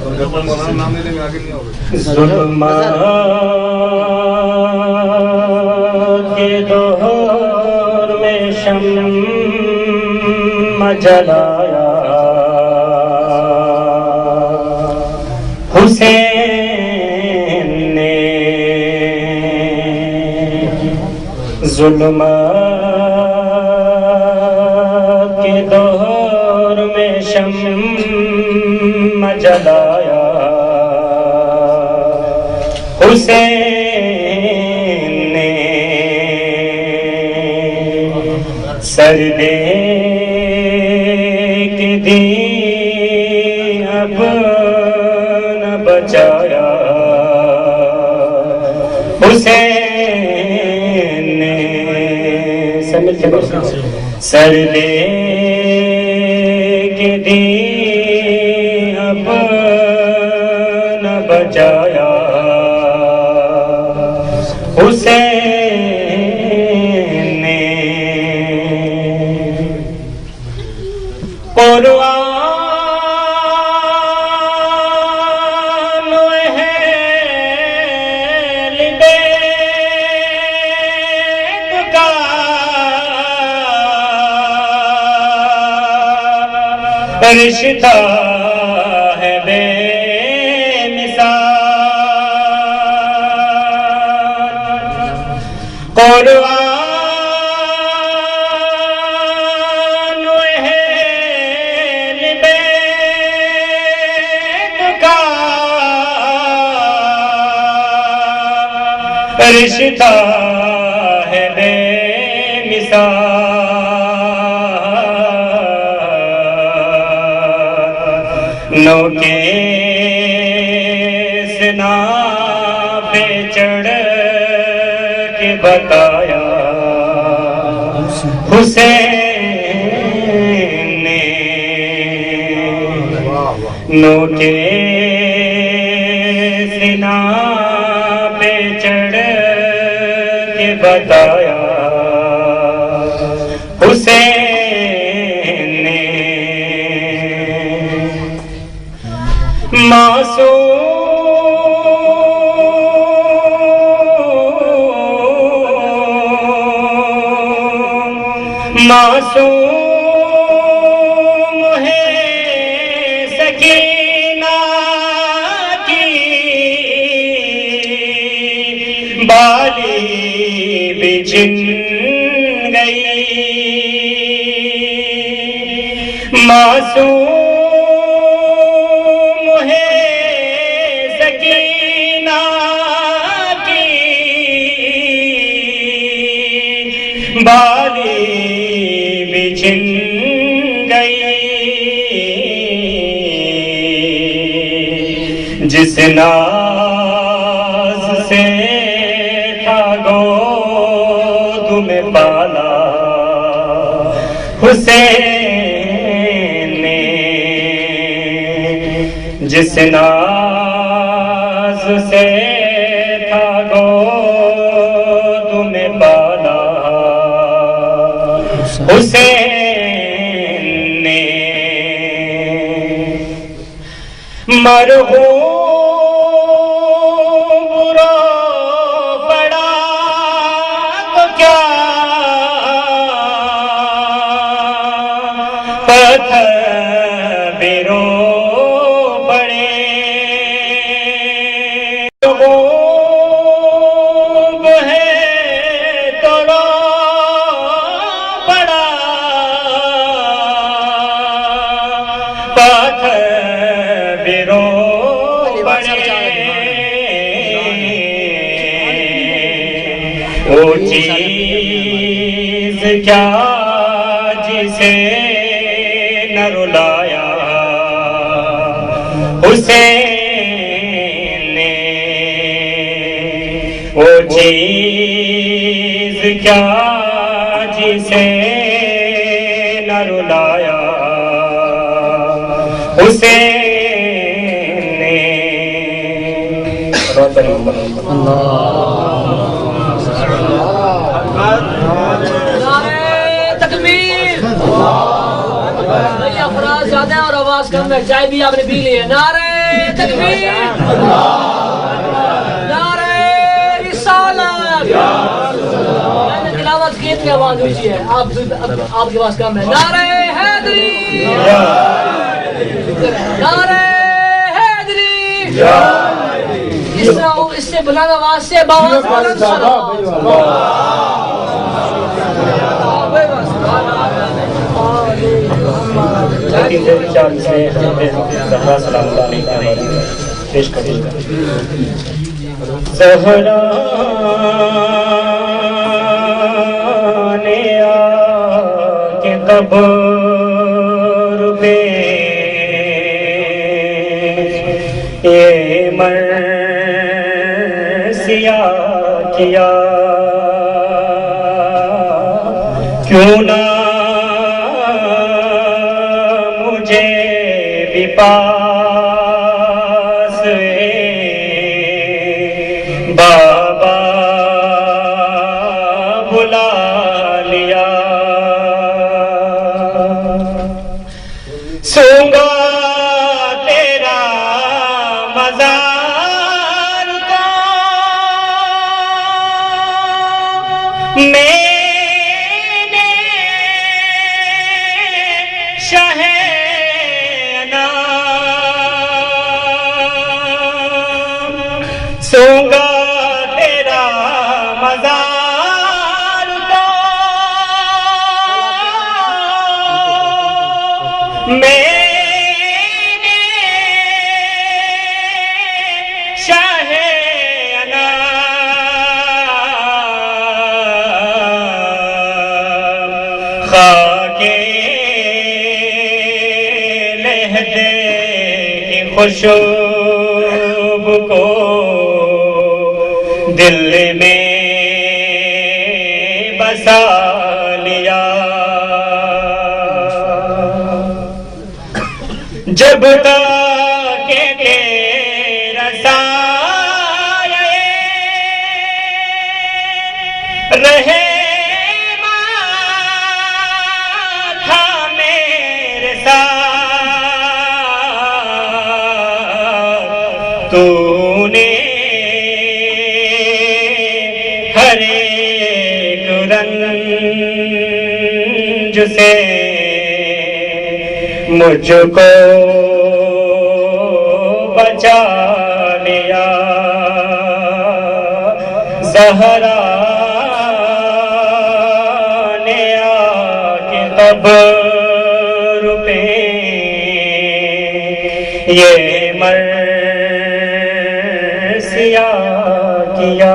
ظلمات کے دور میں شمع جلایا حسین نے ظلمات کے دور میں شمع جلایا حسین نے سر دے کے دی اب نہ بچایا حسین نے سر دے کے دی اب نہ بچایا حسین نے قرآن و اہل بیت کا رشتہ ہے بے قرآن و اہل بیت کا رشتہ ہے بے مثال نو کے سنا پہ چڑھ کے بتایا حسین نے نو کے سنا پہ چڑھ کے بتایا حسین نے معصوم ہے سکینہ کی بالی بچھن گئی معصوم ہے سکینہ کی بالی بچھن گئی جس ناز سے تھا گود میں پالا حسین نے جس ناز سے تھا گود میں پالا حسین نے مرحوم رو پڑا تو کیا پتھر بھی رو پڑے مرحوم ہے تو رو پڑا پتھر بھی رو وہ چیز کیا جسے نہ رلایا حسین نے وہ چیز کیا جسے نہ رلایا حسین نے افراد زیادہ اور آواز کم ہے چائے بھی آپ نے پی لی ہے نعرہ تکبیر نعرہ رسالت تلاوت گیت کی آواز اونچی ہے آپ کی آواز کم ہے نعرہ حیدری نعرہ حیدری اس سے بلند آواز سے باواز بلند پیش کریں گا زہرا نے آ کے قبر پہ یہ مرثیہ کیا کیوں نہ مجھے بھی پاس بابا بلا لیا سونگا تیرا مزار کا میں نے شہ سونگا تیرا مزار کا میں نے شاہ انام خاک لہدے کی خوشبو کو دل میں بسا لیا جب تک کہ تیرا سایہ رہے تھا میرے ساتھ تو نے ہر ایک رنج سے مجھ کو بچا لیا زہرا نے آ کے قبر پہ یہ مرثیہ کیا